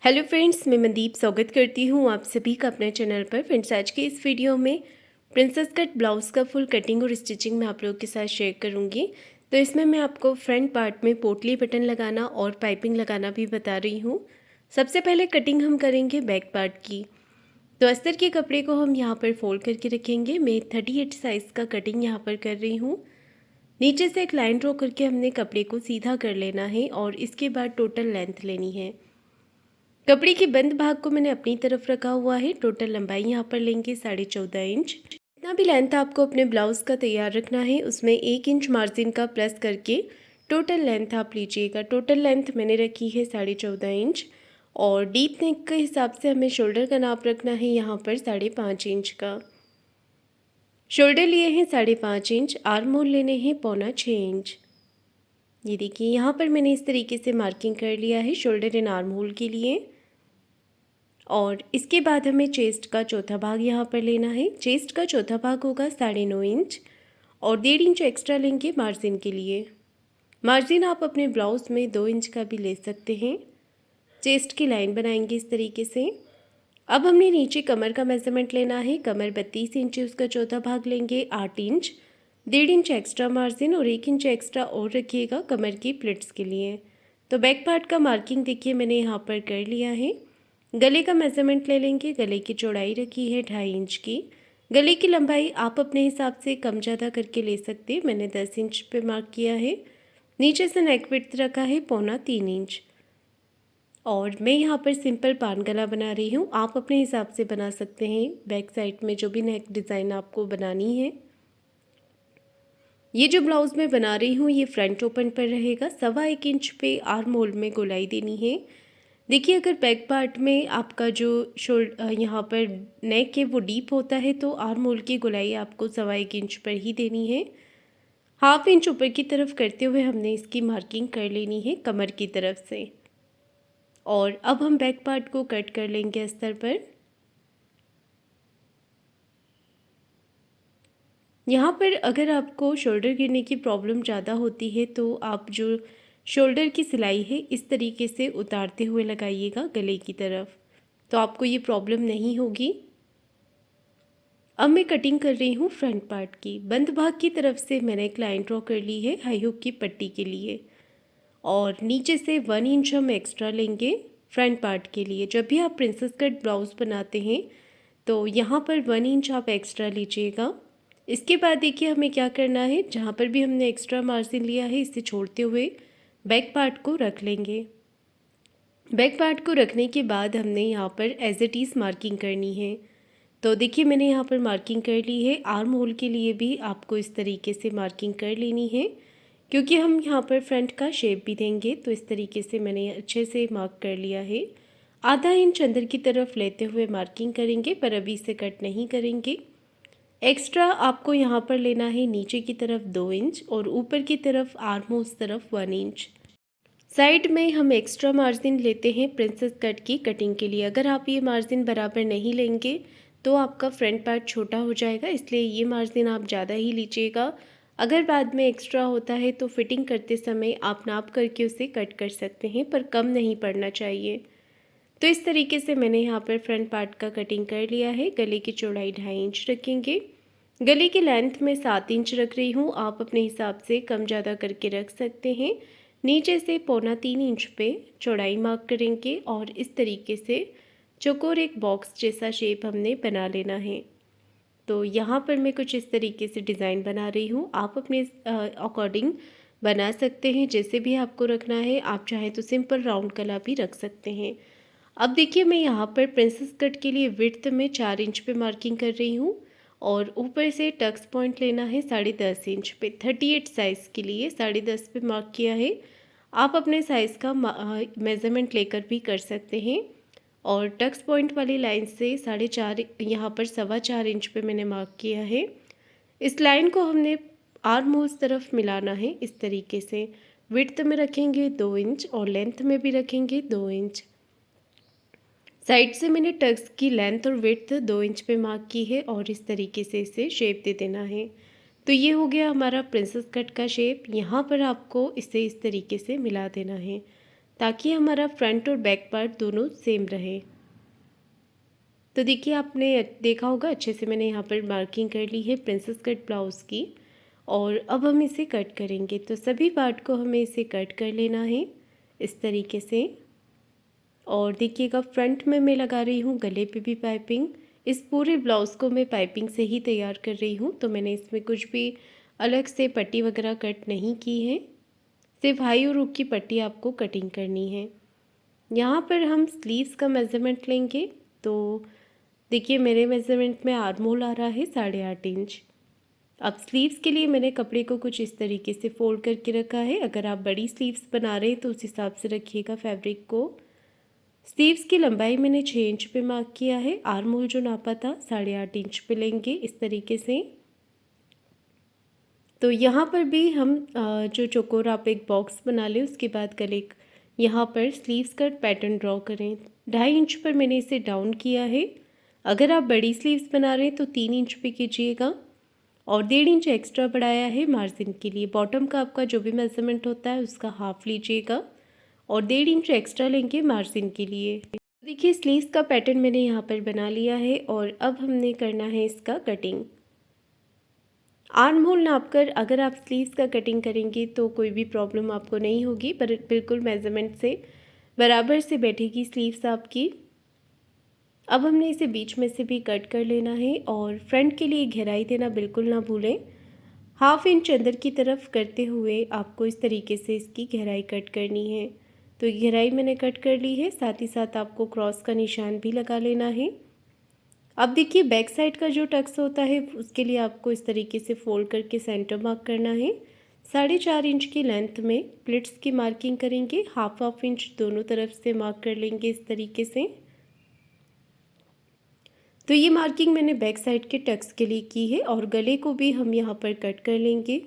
Hello friends, मैं मनदीप स्वागत करती हूँ आप सभी का अपने चैनल पर। फ्रेंड्स, आज के इस वीडियो में प्रिंसेस कट ब्लाउज़ का फुल कटिंग और स्टिचिंग मैं आप लोगों के साथ शेयर करूँगी। तो इसमें मैं आपको फ्रंट पार्ट में पोटली बटन लगाना और पाइपिंग लगाना भी बता रही हूँ। सबसे पहले कटिंग हम करेंगे बैक पार्ट की। तो अस्तर के कपड़े को हम यहाँ पर फोल्ड करके रखेंगे। मैं 38 साइज़ का कटिंग यहाँ पर कर रही हूँ। नीचे से एक लाइन ड्रॉ करके हमने कपड़े को सीधा कर लेना है और इसके बाद टोटल लेंथ लेनी है। कपड़े के बंद भाग को मैंने अपनी तरफ रखा हुआ है। टोटल लंबाई यहाँ पर लेंगे 14.5 इंच। जितना भी लेंथ आपको अपने ब्लाउज़ का तैयार रखना है उसमें 1 इंच मार्जिन का प्लस करके टोटल लेंथ आप लीजिएगा। टोटल लेंथ मैंने रखी है 14.5 इंच और डीप नेक के हिसाब से हमें शोल्डर का नाप रखना है यहाँ पर 5.5 इंच का। शोल्डर लिए हैं 5.5 इंच, आर्म होल लेने हैं 6.25 इंच। ये देखिए यहाँ पर मैंने इस तरीके से मार्किंग कर लिया है शोल्डर एंड आर्म होल के लिए। और इसके बाद हमें चेस्ट का चौथा भाग यहाँ पर लेना है। चेस्ट का चौथा भाग होगा 9.5 इंच और 1.5 इंच एक्स्ट्रा लेंगे मार्जिन के लिए। मार्जिन आप अपने ब्लाउज़ में 2 इंच का भी ले सकते हैं। चेस्ट की लाइन बनाएंगे इस तरीके से। अब हमने नीचे कमर का मेज़रमेंट लेना है। कमर 32 इंच है, उसका चौथा भाग लेंगे 8 इंच। 1.5 इंच एक्स्ट्रा मार्जिन और 1 इंच एक्स्ट्रा और रखिएगा कमर की प्लिट्स के लिए। तो बैक पार्ट का मार्किंग देखिए मैंने यहाँ पर कर लिया है। गले का मेज़रमेंट ले लेंगे। गले की चौड़ाई रखी है 2.5 इंच की। गले की लंबाई आप अपने हिसाब से कम ज़्यादा करके ले सकते हैं। मैंने 10 इंच पे मार्क किया है। नीचे से नेक विड्थ रखा है 3.25 इंच और मैं यहाँ पर सिंपल पान गला बना रही हूँ। आप अपने हिसाब से बना सकते हैं बैक साइड में जो भी नेक डिज़ाइन आपको बनानी है। ये जो ब्लाउज़ मैं बना रही हूँ ये फ्रंट ओपन पर रहेगा। 1.25 इंच पे आर्म होल में गोलाई देनी है। देखिए अगर बैक पार्ट में आपका जो यहाँ पर नेक है वो डीप होता है तो आर्म होल की गोलाई आपको 1.25 इंच पर ही देनी है। 1/2 इंच ऊपर की तरफ करते हुए हमने इसकी मार्किंग कर लेनी है कमर की तरफ से। और अब हम बैक पार्ट को कट कर लेंगे अस्तर पर। यहाँ पर अगर आपको शोल्डर गिरने की प्रॉब्लम ज़्यादा होती है तो आप जो शोल्डर की सिलाई है इस तरीके से उतारते हुए लगाइएगा गले की तरफ, तो आपको ये प्रॉब्लम नहीं होगी। अब मैं कटिंग कर रही हूँ फ्रंट पार्ट की। बंद भाग की तरफ से मैंने एक लाइन ड्रॉ कर ली है हाई हुक की पट्टी के लिए और नीचे से 1 इंच हम एक्स्ट्रा लेंगे फ्रंट पार्ट के लिए। जब भी आप प्रिंसेस कट ब्लाउज़ बनाते हैं तो यहाँ पर 1 इंच आप एक्स्ट्रा लीजिएगा। इसके बाद देखिए हमें क्या करना है, जहाँ पर भी हमने एक्स्ट्रा मार्जिन लिया है इसे छोड़ते हुए बैक पार्ट को रख लेंगे। बैक पार्ट को रखने के बाद हमने यहाँ पर एज इट इज़ मार्किंग करनी है। तो देखिए मैंने यहाँ पर मार्किंग कर ली है। आर्म होल के लिए भी आपको इस तरीके से मार्किंग कर लेनी है क्योंकि हम यहाँ पर फ्रंट का शेप भी देंगे। तो इस तरीके से मैंने अच्छे से मार्क कर लिया है। 1/2 इंच अंदर की तरफ लेते हुए मार्किंग करेंगे पर अभी इसे कट नहीं करेंगे। एक्स्ट्रा आपको यहाँ पर लेना है नीचे की तरफ 2 इंच और ऊपर की तरफ आर्म होल्स तरफ 1 इंच। साइड में हम एक्स्ट्रा मार्जिन लेते हैं प्रिंसेस कट की कटिंग के लिए। अगर आप ये मार्जिन बराबर नहीं लेंगे तो आपका फ्रंट पार्ट छोटा हो जाएगा, इसलिए ये मार्जिन आप ज़्यादा ही लीजिएगा। अगर बाद में एक्स्ट्रा होता है तो फिटिंग करते समय आप नाप करके उसे कट कर सकते हैं, पर कम नहीं पड़ना चाहिए। तो इस तरीके से मैंने यहाँ पर फ्रंट पार्ट का कटिंग कर लिया है। गले की चौड़ाई 2.5 इंच रखेंगे। गले की लेंथ में 7 इंच रख रही हूँ, आप अपने हिसाब से कम ज़्यादा करके रख सकते हैं। नीचे से 3.25 इंच पे चौड़ाई मार्क करेंगे और इस तरीके से चौकोर एक बॉक्स जैसा शेप हमने बना लेना है। तो यहाँ पर मैं कुछ इस तरीके से डिज़ाइन बना रही हूँ। आप अपने अकॉर्डिंग बना सकते हैं, जैसे भी आपको रखना है। आप चाहें तो सिंपल राउंड गला भी रख सकते हैं। अब देखिए मैं यहाँ पर प्रिंसेस कट के लिए विड्थ में 4 इंच पे मार्किंग कर रही हूँ और ऊपर से टक्स पॉइंट लेना है 10.5 इंच पे। 38 साइज़ के लिए 10.5 पे मार्क किया है। आप अपने साइज़ का मेज़रमेंट लेकर भी कर सकते हैं। और टक्स पॉइंट वाली लाइन से 4.5 यहाँ पर 4.25 इंच पे मैंने मार्क किया है। इस लाइन को हमने आर्म होल्स तरफ मिलाना है इस तरीके से। विड्थ में रखेंगे 2 इंच और लेंथ में भी रखेंगे 2 इंच। साइड से मैंने टक्स की लेंथ और विड्थ 2 इंच पे मार्क की है और इस तरीके से इसे शेप दे देना है। तो ये हो गया हमारा प्रिंसेस कट का शेप। यहाँ पर आपको इसे इस तरीके से मिला देना है। ताकि हमारा फ्रंट और बैक पार्ट दोनों सेम रहे। तो देखिए आपने देखा होगा अच्छे से मैंने यहाँ पर मार्किंग कर ली है प्रिंसेस कट ब्लाउज़ की। और अब हम इसे कट करेंगे, तो सभी पार्ट को हमें इसे कट कर लेना है इस तरीके से। और देखिएगा फ्रंट में मैं लगा रही हूँ गले पे भी पाइपिंग। इस पूरे ब्लाउज़ को मैं पाइपिंग से ही तैयार कर रही हूँ, तो मैंने इसमें कुछ भी अलग से पट्टी वगैरह कट नहीं की है। सिर्फ हाई और हुक की पट्टी आपको कटिंग करनी है। यहाँ पर हम स्लीव्स का मेज़रमेंट लेंगे। तो देखिए मेरे मेज़रमेंट में आर्म होल आ रहा है 8.5 इंच। अब स्लीव्स के लिए मैंने कपड़े को कुछ इस तरीके से फोल्ड करके रखा है। अगर आप बड़ी स्लीव्स बना रहे हैं तो उस हिसाब से रखिएगा फैब्रिक को। स्लीव्स की लंबाई मैंने 6 इंच पे मार्क किया है। आर्म होल जो नापा था 8.5 इंच पे लेंगे इस तरीके से। तो यहाँ पर भी हम जो चौकोर आप एक बॉक्स बना लें, उसके बाद गले यहाँ पर स्लीव्स का पैटर्न ड्रॉ करें। 2.5 इंच पर मैंने इसे डाउन किया है। अगर आप बड़ी स्लीव्स बना रहे हैं तो 3 इंच पे कीजिएगा। और 1.5 इंच एक्स्ट्रा बढ़ाया है मार्जिन के लिए। बॉटम का आपका जो भी मेज़रमेंट होता है उसका हाफ लीजिएगा और 1.5 इंच एक्स्ट्रा लेंगे मार्जिन के लिए। देखिए स्लीव्स का पैटर्न मैंने यहाँ पर बना लिया है और अब हमने करना है इसका कटिंग। आर्म होल नापकर अगर आप स्लीव्स का कटिंग करेंगे तो कोई भी प्रॉब्लम आपको नहीं होगी, पर बिल्कुल मेज़रमेंट से बराबर से बैठेगी स्लीव्स आपकी। अब हमने इसे बीच में से भी कट कर लेना है और फ्रंट के लिए गहराई देना बिल्कुल ना भूलें। 1/2 इंच अंदर की तरफ करते हुए आपको इस तरीके से इसकी गहराई कट करनी है। तो गहराई मैंने कट कर ली है, साथ ही साथ आपको क्रॉस का निशान भी लगा लेना है। अब देखिए बैक साइड का जो टक्स होता है उसके लिए आपको इस तरीके से फोल्ड करके सेंटर मार्क करना है। 4.5 इंच की लेंथ में प्लिट्स की मार्किंग करेंगे। हाफ इंच दोनों तरफ से मार्क कर लेंगे इस तरीके से। तो ये मार्किंग मैंने बैक साइड के टक्स के लिए की है और गले को भी हम यहाँ पर कट कर लेंगे।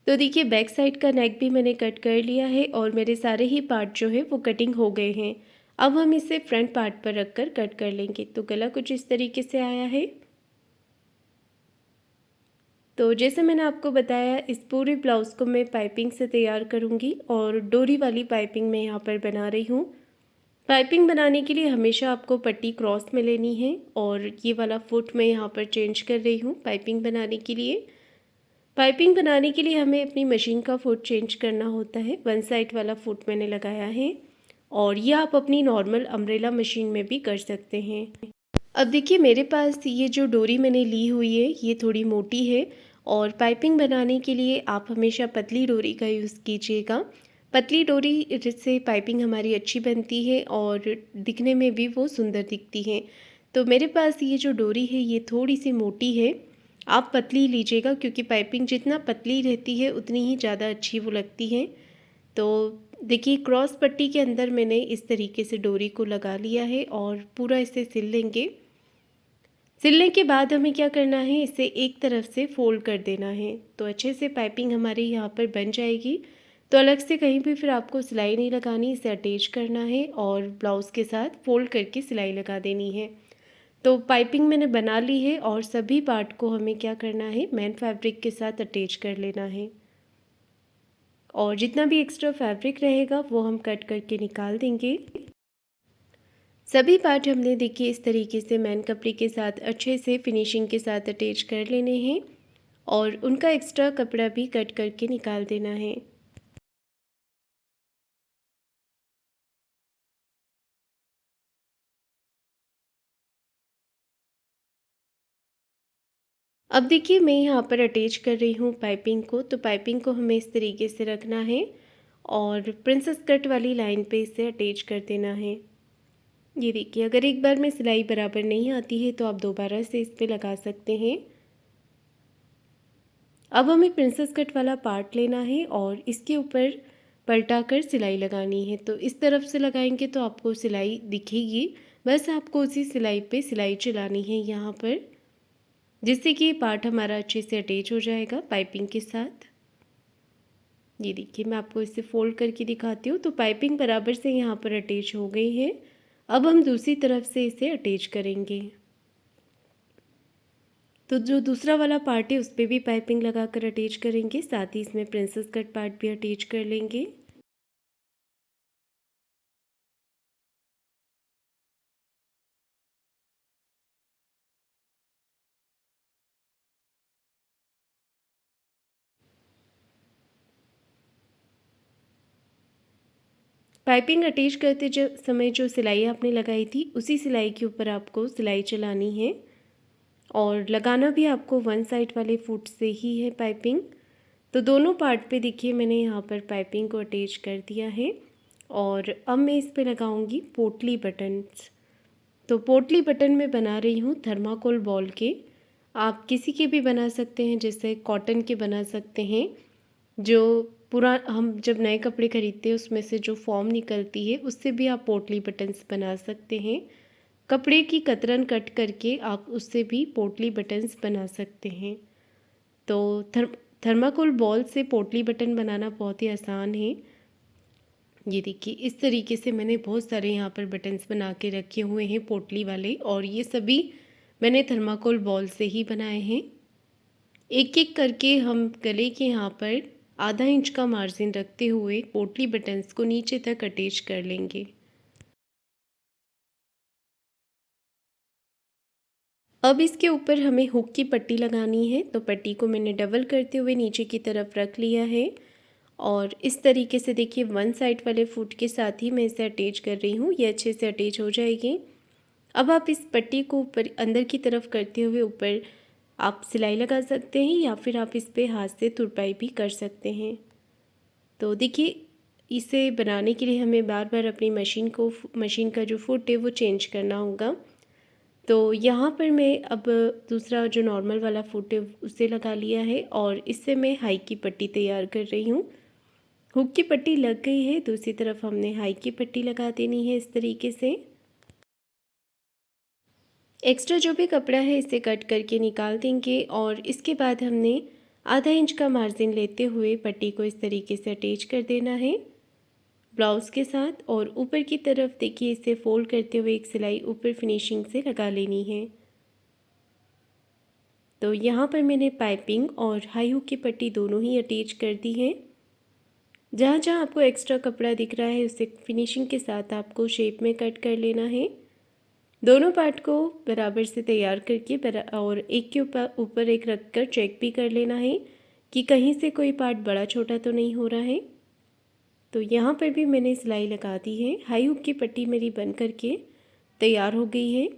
तो देखिए बैक साइड का नेक भी मैंने कट कर लिया है और मेरे सारे ही पार्ट जो है वो कटिंग हो गए हैं। अब हम इसे फ्रंट पार्ट पर रखकर कट कर लेंगे। तो गला कुछ इस तरीके से आया है। तो जैसे मैंने आपको बताया इस पूरे ब्लाउज़ को मैं पाइपिंग से तैयार करूँगी और डोरी वाली पाइपिंग मैं यहाँ पर बना रही हूँ। पाइपिंग बनाने के लिए हमेशा आपको पट्टी क्रॉस में लेनी है और ये वाला फुट मैं यहाँ पर चेंज कर रही हूँ पाइपिंग बनाने के लिए। पाइपिंग बनाने के लिए हमें अपनी मशीन का फुट चेंज करना होता है। 1 साइड वाला फुट मैंने लगाया है और ये आप अपनी नॉर्मल अम्ब्रेला मशीन में भी कर सकते हैं। अब देखिए मेरे पास ये जो डोरी मैंने ली हुई है ये थोड़ी मोटी है और पाइपिंग बनाने के लिए आप हमेशा पतली डोरी का यूज़ कीजिएगा। पतली डोरी से पाइपिंग हमारी अच्छी बनती है और दिखने में भी वो सुंदर दिखती है। तो मेरे पास ये जो डोरी है ये थोड़ी सी मोटी है। आप पतली लीजिएगा क्योंकि पाइपिंग जितना पतली रहती है उतनी ही ज़्यादा अच्छी वो लगती है। तो देखिए क्रॉस पट्टी के अंदर मैंने इस तरीके से डोरी को लगा लिया है और पूरा इसे सिल लेंगे। सिलने के बाद हमें क्या करना है, इसे एक तरफ से फोल्ड कर देना है। तो अच्छे से पाइपिंग हमारी यहाँ पर बन जाएगी। तो अलग से कहीं भी फिर आपको सिलाई नहीं लगानी, इसे अटैच करना है और ब्लाउज़ के साथ फोल्ड करके सिलाई लगा देनी है। तो पाइपिंग मैंने बना ली है और सभी पार्ट को हमें क्या करना है, मेन फैब्रिक के साथ अटैच कर लेना है। और जितना भी एक्स्ट्रा फैब्रिक रहेगा वो हम कट करके निकाल देंगे। सभी पार्ट हमने देखिए इस तरीके से मैन कपड़े के साथ अच्छे से फिनिशिंग के साथ अटैच कर लेने हैं और उनका एक्स्ट्रा कपड़ा भी कट करके निकाल देना है। अब देखिए मैं यहाँ पर अटैच कर रही हूँ पाइपिंग को। तो पाइपिंग को हमें इस तरीके से रखना है और प्रिंसेस कट वाली लाइन पे इसे अटैच कर देना है। ये देखिए अगर एक बार में सिलाई बराबर नहीं आती है तो आप दोबारा से इस पर लगा सकते हैं। अब हमें प्रिंसेस कट वाला पार्ट लेना है और इसके ऊपर पलटा कर सिलाई लगानी है। तो इस तरफ से लगाएंगे तो आपको सिलाई दिखेगी, बस आपको उसी सिलाई पे सिलाई चलानी है यहाँ पर, जिससे कि ये पार्ट हमारा अच्छे से अटैच हो जाएगा पाइपिंग के साथ। ये देखिए मैं आपको इसे फोल्ड करके दिखाती हूँ। तो पाइपिंग बराबर से यहाँ पर अटैच हो गई है। अब हम दूसरी तरफ से इसे अटैच करेंगे। तो जो दूसरा वाला पार्ट है उस पर भी पाइपिंग लगाकर अटैच करेंगे, साथ ही इसमें प्रिंसेस कट पार्ट भी अटैच कर लेंगे। पाइपिंग अटैच करते समय जो सिलाई आपने लगाई थी उसी सिलाई के ऊपर आपको सिलाई चलानी है और लगाना भी आपको वन साइड वाले फुट से ही है पाइपिंग। तो दोनों पार्ट पे देखिए मैंने यहाँ पर पाइपिंग को अटैच कर दिया है और अब मैं इस पे लगाऊंगी पोटली बटन्स। तो पोटली बटन मैं बना रही हूँ थर्माकोल बॉल के। आप किसी के भी बना सकते हैं, जैसे कॉटन के बना सकते हैं। जो पूरा हम जब नए कपड़े खरीदते हैं उसमें से जो फॉर्म निकलती है उससे भी आप पोटली बटन्स बना सकते हैं। कपड़े की कतरन कट करके आप उससे भी पोटली बटन्स बना सकते हैं। तो थर्माकोल बॉल से पोटली बटन बनाना बहुत ही आसान है। ये देखिए इस तरीके से मैंने बहुत सारे यहाँ पर बटन्स बना के रखे हुए हैं पोटली वाले, और ये सभी मैंने थर्माकोल बॉल से ही बनाए हैं। एक एक करके हम गले के यहाँ पर आधा इंच का मार्जिन रखते हुए पोटली बटन्स को नीचे तक अटैच कर लेंगे। अब इसके ऊपर हमें हुक की पट्टी लगानी है। तो पट्टी को मैंने डबल करते हुए नीचे की तरफ रख लिया है और इस तरीके से देखिए वन साइड वाले फुट के साथ ही मैं इसे अटैच कर रही हूँ। ये अच्छे से अटैच हो जाएगी। अब आप इस पट्टी को ऊपर अंदर की तरफ करते हुए ऊपर आप सिलाई लगा सकते हैं या फिर आप इस पर हाथ से तुरपाई भी कर सकते हैं। तो देखिए इसे बनाने के लिए हमें बार बार अपनी मशीन का जो फुट है वो चेंज करना होगा। तो यहाँ पर मैं अब दूसरा जो नॉर्मल वाला फुट है उसे लगा लिया है और इससे मैं हाई की पट्टी तैयार कर रही हूँ। हुक की पट्टी लग गई है, दूसरी तरफ हमने हाई की पट्टी लगा देनी है इस तरीके से। एक्स्ट्रा जो भी कपड़ा है इसे कट करके निकाल देंगे और इसके बाद हमने आधा इंच का मार्जिन लेते हुए पट्टी को इस तरीके से अटैच कर देना है ब्लाउज़ के साथ, और ऊपर की तरफ देखिए इसे फोल्ड करते हुए एक सिलाई ऊपर फिनिशिंग से लगा लेनी है। तो यहाँ पर मैंने पाइपिंग और हाई हुक की पट्टी दोनों ही अटैच कर दी है। जहाँ जहाँ आपको एक्स्ट्रा कपड़ा दिख रहा है उसे फिनिशिंग के साथ आपको शेप में कट कर लेना है। दोनों पार्ट को बराबर से तैयार करके और एक के ऊपर एक रख कर चेक भी कर लेना है कि कहीं से कोई पार्ट बड़ा छोटा तो नहीं हो रहा है। तो यहाँ पर भी मैंने सिलाई लगा दी है। हाई हुक की पट्टी मेरी बन करके तैयार हो गई है।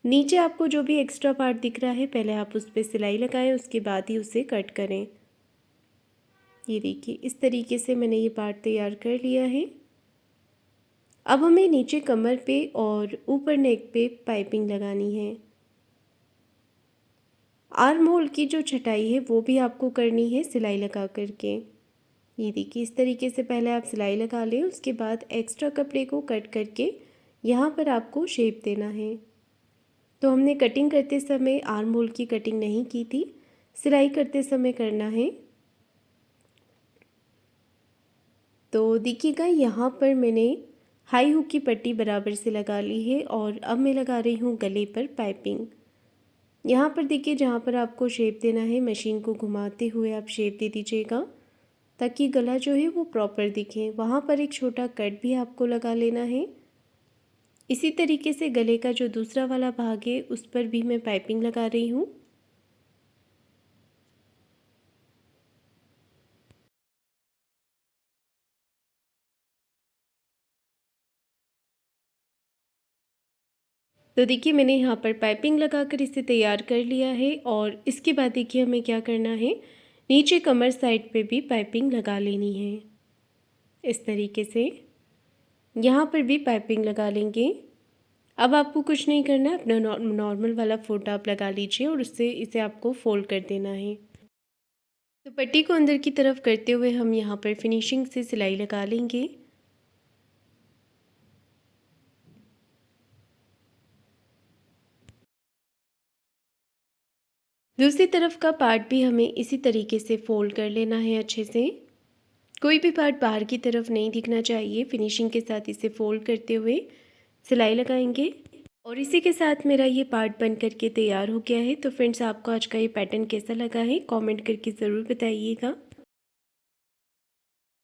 नीचे आपको जो भी एक्स्ट्रा पार्ट दिख रहा है पहले आप उस पर सिलाई लगाएं, उसके बाद ही उसे कट करें। ये देखिए इस तरीके से मैंने ये पार्ट तैयार कर लिया है। अब हमें नीचे कमर पे और ऊपर नेक पे पाइपिंग लगानी है। आर्म होल की जो छटाई है वो भी आपको करनी है सिलाई लगा करके। ये देखिए इस तरीके से पहले आप सिलाई लगा लें, उसके बाद एक्स्ट्रा कपड़े को कट करके यहाँ पर आपको शेप देना है। तो हमने कटिंग करते समय आर्म होल की कटिंग नहीं की थी, सिलाई करते समय करना है। तो देखिएगा यहाँ पर मैंने हाई हुक की पट्टी बराबर से लगा ली है और अब मैं लगा रही हूँ गले पर पाइपिंग। यहाँ पर देखिए जहाँ पर आपको शेप देना है मशीन को घुमाते हुए आप शेप दे दीजिएगा ताकि गला जो है वो प्रॉपर दिखे। वहाँ पर एक छोटा कट भी आपको लगा लेना है। इसी तरीके से गले का जो दूसरा वाला भाग है उस पर भी मैं पाइपिंग लगा रही हूँ। तो देखिए मैंने यहाँ पर पाइपिंग लगाकर इसे तैयार कर लिया है और इसके बाद देखिए हमें क्या करना है, नीचे कमर साइड पे भी पाइपिंग लगा लेनी है। इस तरीके से यहाँ पर भी पाइपिंग लगा लेंगे। अब आपको कुछ नहीं करना है, अपना नॉर्मल वाला फुट आप लगा लीजिए और उससे इसे आपको फोल्ड कर देना है। तो पट्टी को अंदर की तरफ करते हुए हम यहाँ पर फिनिशिंग से सिलाई लगा लेंगे। दूसरी तरफ का पार्ट भी हमें इसी तरीके से फोल्ड कर लेना है अच्छे से। कोई भी पार्ट बाहर की तरफ नहीं दिखना चाहिए। फिनिशिंग के साथ इसे फोल्ड करते हुए सिलाई लगाएंगे और इसी के साथ मेरा ये पार्ट बन करके तैयार हो गया है। तो फ्रेंड्स आपको आज का ये पैटर्न कैसा लगा है कमेंट करके ज़रूर बताइएगा।